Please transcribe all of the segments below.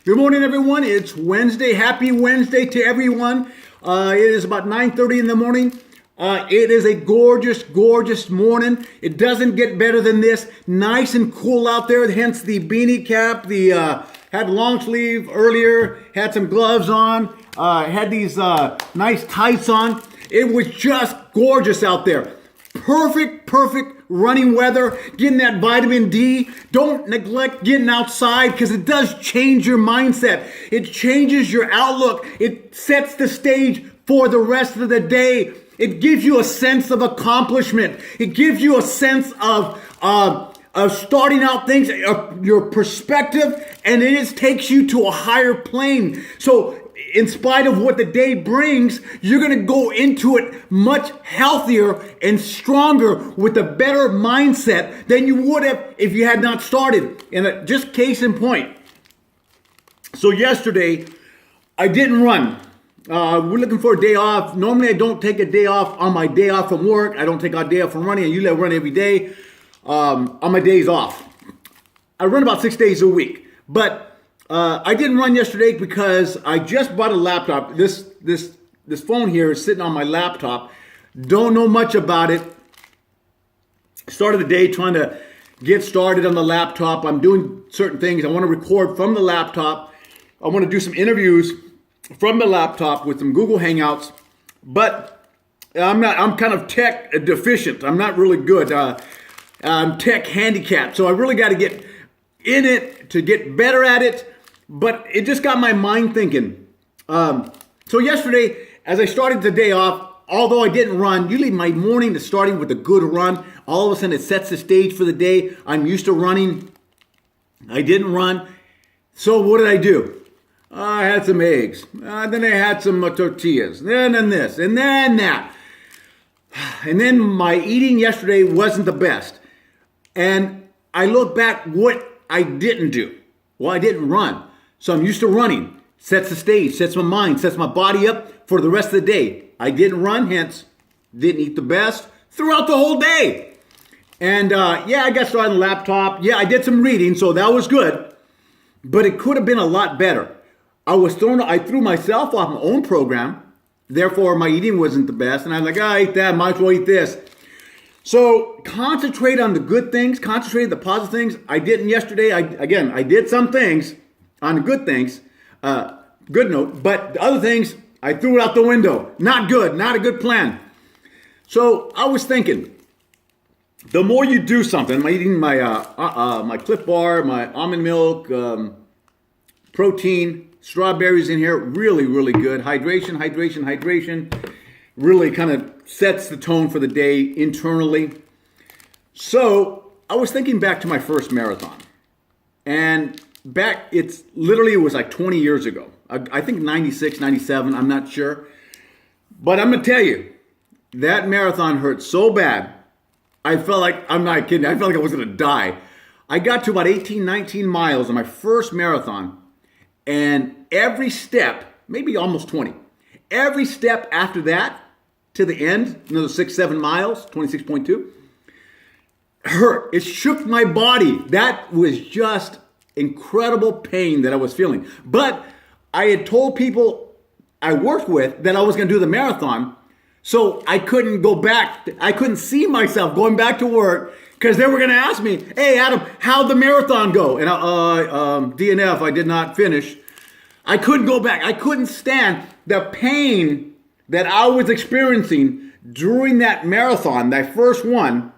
Good morning, everyone. It's Wednesday. Happy Wednesday to everyone. It is about 9:30 in the morning. It is a gorgeous, gorgeous morning. It doesn't get better than this. Nice and cool out there, hence the beanie cap. Had long sleeve earlier, had some gloves on, had these nice tights on. It was just gorgeous out there. Perfect running weather, getting that vitamin D. Don't neglect getting outside because it does change your mindset. It changes your outlook. It sets the stage for the rest of the day. It gives you a sense of accomplishment. It gives you a sense of starting out things, your perspective, and it just takes you to a higher plane. So in spite of what the day brings, you're going to go into it much healthier and stronger with a better mindset than you would have if you had not started. And just case in point. So yesterday, I didn't run. We're looking for a day off. Normally, I don't take a day off on my day off from work. I don't take a day off from running. I usually run every day on my days off. I run about 6 days a week. But I didn't run yesterday because I just bought a laptop. This phone here is sitting on my laptop. Don't know much about it. Started the day trying to get started on the laptop. I'm doing certain things. I want to record from the laptop. I want to do some interviews from the laptop with some Google Hangouts. But I'm kind of tech deficient. I'm not really good. I'm tech handicapped. So I really got to get in it to get better at it. But it just got my mind thinking. So yesterday, as I started the day off, although I didn't run, usually my morning is starting with a good run. All of a sudden, it sets the stage for the day. I'm used to running. I didn't run. So what did I do? I had some eggs. Then I had some tortillas. Then this. And then that. And then my eating yesterday wasn't the best. And I look back what I didn't do. Well, I didn't run. So I'm used to running. Sets the stage, sets my mind, sets my body up for the rest of the day. I didn't run, hence didn't eat the best throughout the whole day. And I got started on the laptop. Yeah, I did some reading, so that was good. But it could have been a lot better. I threw myself off my own program. Therefore, my eating wasn't the best. And I was like, I ate that, might as well eat this. So concentrate on the good things, concentrate on the positive things. I didn't yesterday. I did some things on the good things, good note, but the other things, I threw it out the window. Not good, not a good plan. So I was thinking, the more you do something, I'm eating my Clif Bar, my almond milk, protein, strawberries in here, really, really good. Hydration. Really kind of sets the tone for the day internally. So I was thinking back to my first marathon. And it was like 20 years ago. I think 96, 97, I'm not sure. But I'm going to tell you, that marathon hurt so bad. I felt like, I'm not kidding, I felt like I was going to die. I got to about 18, 19 miles on my first marathon. And every step, maybe almost 20, every step after that, to the end, another 6-7 miles, 26.2, hurt. It shook my body. That was just incredible pain that I was feeling. But I had told people I worked with that I was going to do the marathon, so I couldn't go back. I couldn't see myself going back to work because they were going to ask me, hey, Adam, how'd the marathon go? And DNF, I did not finish. I couldn't go back. I couldn't stand the pain that I was experiencing during that marathon, that first one,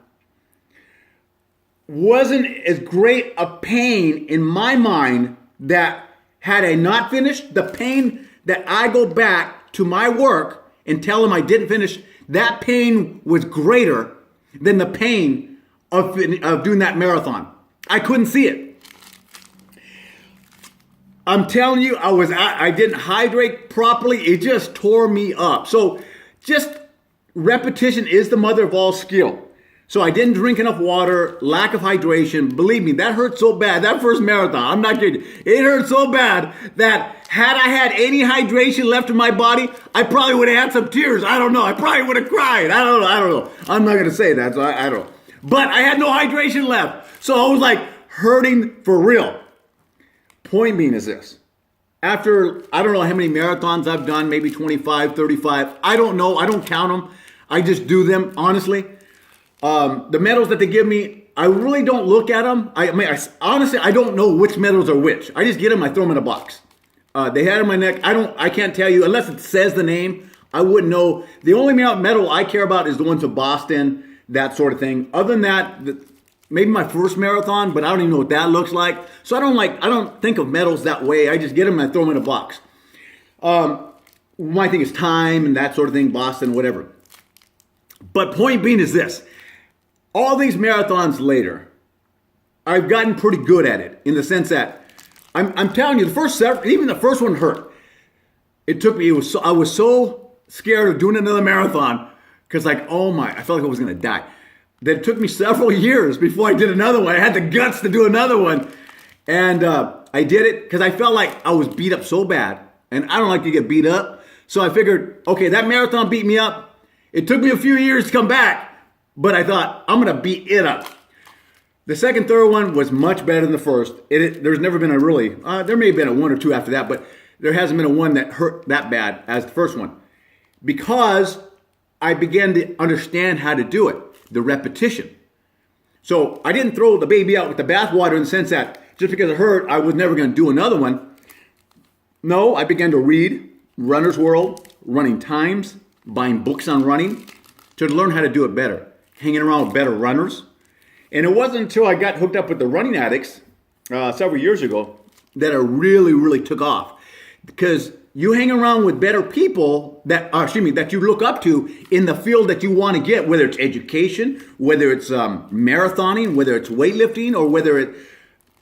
wasn't as great a pain in my mind that had I not finished, the pain that I go back to my work and tell them I didn't finish, that pain was greater than the pain of doing that marathon. I couldn't see it. I'm telling you, I didn't hydrate properly. It just tore me up. So just repetition is the mother of all skill. So I didn't drink enough water, lack of hydration. Believe me, that hurt so bad. That first marathon, I'm not kidding. It hurt so bad that had I had any hydration left in my body, I probably would have had some tears. I don't know. I probably would have cried. I don't know. I'm not going to say that, so I don't know. But I had no hydration left. So I was like hurting for real. Point being is this. after, I don't know how many marathons I've done, maybe 25, 35. I don't know. I don't count them. I just do them, honestly. The medals that they give me, I really don't look at them. Honestly, I don't know which medals are which. I just get them, I throw them in a box. They had it in my neck. I can't tell you, unless it says the name, I wouldn't know. The only medal I care about is the ones of Boston, that sort of thing. Other than that, maybe my first marathon, but I don't even know what that looks like. So I don't think of medals that way. I just get them and I throw them in a box. My thing is time and that sort of thing, Boston, whatever. But point being is this. All these marathons later, I've gotten pretty good at it in the sense that I'm telling you, even the first one hurt. It took me, I was so scared of doing another marathon because I felt like I was going to die. That it took me several years before I did another one. I had the guts to do another one. And I did it because I felt like I was beat up so bad. And I don't like to get beat up. So I figured, okay, that marathon beat me up. It took me a few years to come back. But I thought, I'm going to beat it up. The second, third one was much better than the first. There's never been there may have been a one or two after that, but there hasn't been a one that hurt that bad as the first one. Because I began to understand how to do it, the repetition. So I didn't throw the baby out with the bathwater in the sense that just because it hurt, I was never going to do another one. No, I began to read Runner's World, Running Times, buying books on running to learn how to do it better. Hanging around with better runners. And it wasn't until I got hooked up with the Running Addicts several years ago that it really, really took off. Because you hang around with better people that you look up to in the field that you want to get, whether it's education, whether it's marathoning, whether it's weightlifting, or whether it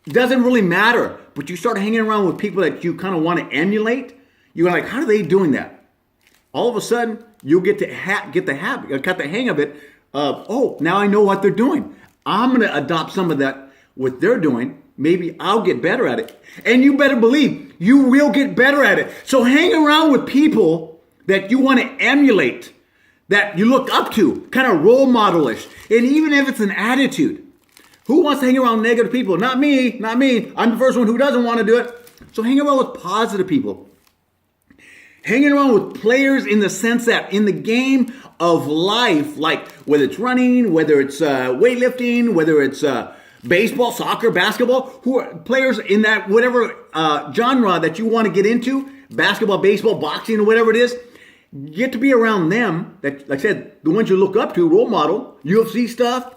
doesn't really matter. But you start hanging around with people that you kind of want to emulate. You're like, how are they doing that? All of a sudden, you'll get the hang of it. Now I know what they're doing. I'm going to adopt some of that, what they're doing. Maybe I'll get better at it. And you better believe you will get better at it. So hang around with people that you want to emulate, that you look up to, kind of role modelish. And even if it's an attitude, who wants to hang around negative people? Not me. I'm the first one who doesn't want to do it. So hang around with positive people. Hanging around with players in the sense that in the game of life, like whether it's running, whether it's weightlifting, whether it's baseball, soccer, basketball, who are players in that whatever genre that you want to get into, basketball, baseball, boxing, or whatever it is, get to be around them. That, like I said, the ones you look up to, role model, UFC stuff.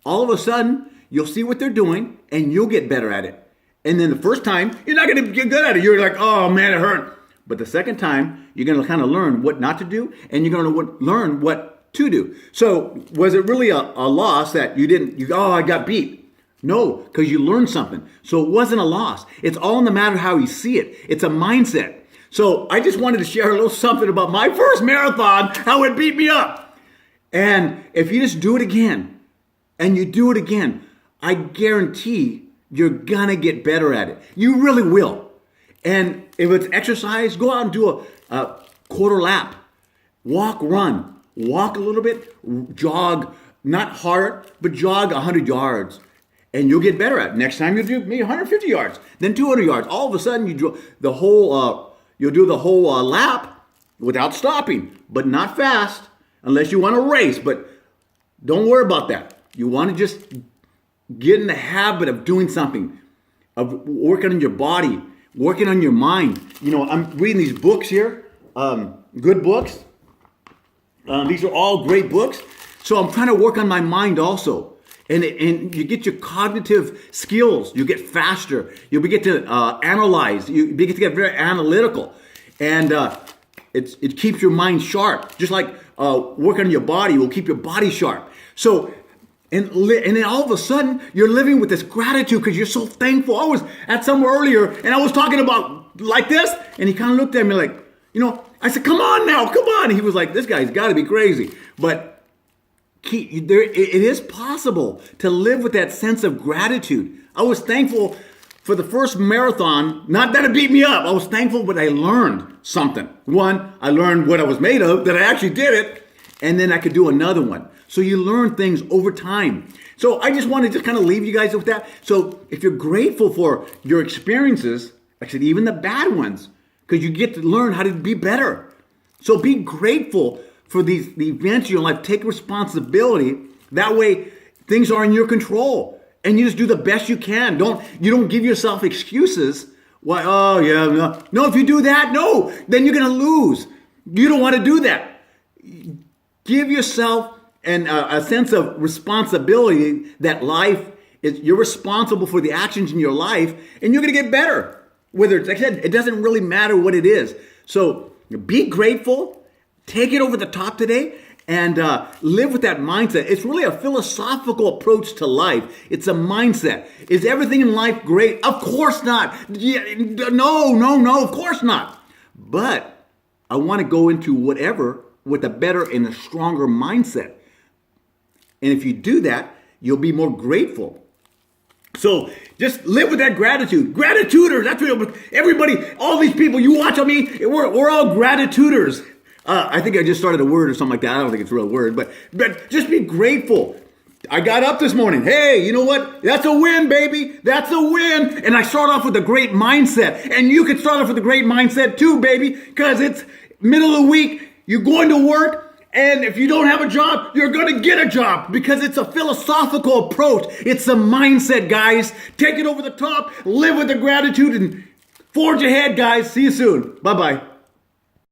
All of a sudden, you'll see what they're doing, and you'll get better at it. And then the first time, you're not going to get good at it. You're like, oh man, it hurt. But the second time, you're going to kind of learn what not to do, and you're going to learn what to do. So was it really a loss that I got beat? No, because you learned something. So it wasn't a loss. It's all in the matter of how you see it. It's a mindset. So I just wanted to share a little something about my first marathon, how it beat me up. And if you just do it again, and you do it again, I guarantee you're going to get better at it. You really will. And if it's exercise, go out and do a quarter lap. Walk, run. Walk a little bit. Jog, not hard, but jog 100 yards. And you'll get better at it. Next time you'll do maybe 150 yards, then 200 yards. All of a sudden you'll do the whole lap without stopping, but not fast unless you want to race. But don't worry about that. You want to just get in the habit of doing something, of working on your body, working on your mind. I'm reading these books here, good books. These are all great books. So I'm trying to work on my mind also. And you get your cognitive skills. You get faster. You begin to analyze. You begin to get very analytical. And it keeps your mind sharp. Just like working on your body will keep your body sharp. So, and then all of a sudden, you're living with this gratitude because you're so thankful. I was at somewhere earlier, and I was talking about like this, and he kind of looked at me like, I said, come on now, come on. And he was like, this guy's got to be crazy. But it is possible to live with that sense of gratitude. I was thankful for the first marathon, not that it beat me up. I was thankful, but I learned something. One, I learned what I was made of, that I actually did it, and then I could do another one. So you learn things over time. So I just wanted to kind of leave you guys with that. So if you're grateful for your experiences I said, even the bad ones, because you get to learn how to be better. So be grateful for the events in your life. Take responsibility. That way, things are in your control, and you just do the best you can. You don't give yourself excuses. Why? Oh yeah, no. No, if you do that, no, then you're gonna lose. You don't want to do that. Give yourself a sense of responsibility that life is. You're responsible for the actions in your life, and you're gonna get better. Whether it's, like I said, it doesn't really matter what it is. So be grateful. Take it over the top today. And live with that mindset. It's really a philosophical approach to life. It's a mindset. Is everything in life great? Of course not. Yeah, no, of course not. But I want to go into whatever with a better and a stronger mindset. And if you do that, you'll be more grateful. So just live with that gratitude. Gratituders. That's what everybody, all these people you watch on me, we're all gratituders. I think I just started a word or something like that. I don't think it's a real word, but just be grateful. I got up this morning. Hey, you know what? That's a win, baby. That's a win. And I start off with a great mindset. And you can start off with a great mindset too, baby, because it's middle of the week. You're going to work. And if you don't have a job, you're going to get a job because it's a philosophical approach. It's a mindset, guys. Take it over the top. Live with the gratitude and forge ahead, guys. See you soon. Bye-bye.